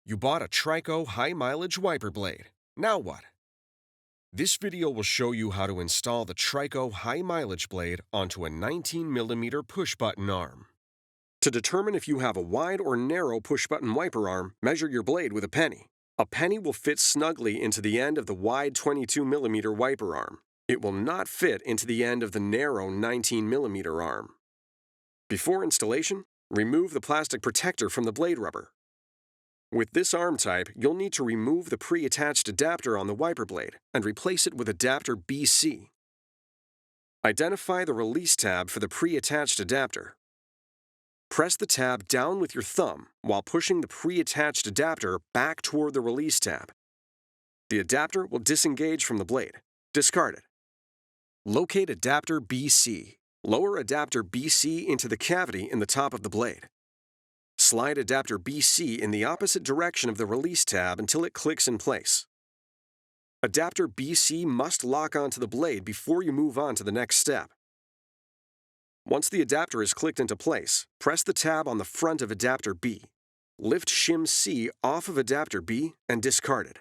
You bought a TRICO high-mileage wiper blade. Now what? This video will show you how to install the TRICO high-mileage blade onto a 19mm push-button arm. To determine if you have a wide or narrow push-button wiper arm, measure your blade with a penny. A penny will fit snugly into the end of the wide 22mm wiper arm. It will not fit into the end of the narrow 19mm arm. Before installation, remove the plastic protector from the blade rubber. With this arm type, you'll need to remove the pre-attached adapter on the wiper blade and replace it with adapter BC. Identify the release tab for the pre-attached adapter. Press the tab down with your thumb while pushing the pre-attached adapter back toward the release tab. The adapter will disengage from the blade. Discard it. Locate adapter BC. Lower adapter BC into the cavity in the top of the blade. Slide adapter BC in the opposite direction of the release tab until it clicks in place. Adapter BC must lock onto the blade before you move on to the next step. Once the adapter is clicked into place, press the tab on the front of adapter B. Lift shim C off of adapter B and discard it.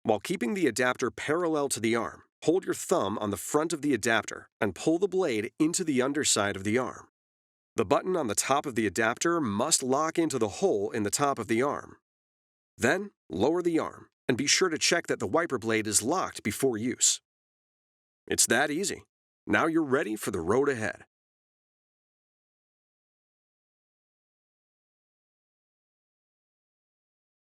While keeping the adapter parallel to the arm, hold your thumb on the front of the adapter and pull the blade into the underside of the arm. The button on the top of the adapter must lock into the hole in the top of the arm. Then, lower the arm and be sure to check that the wiper blade is locked before use. It's that easy. Now you're ready for the road ahead.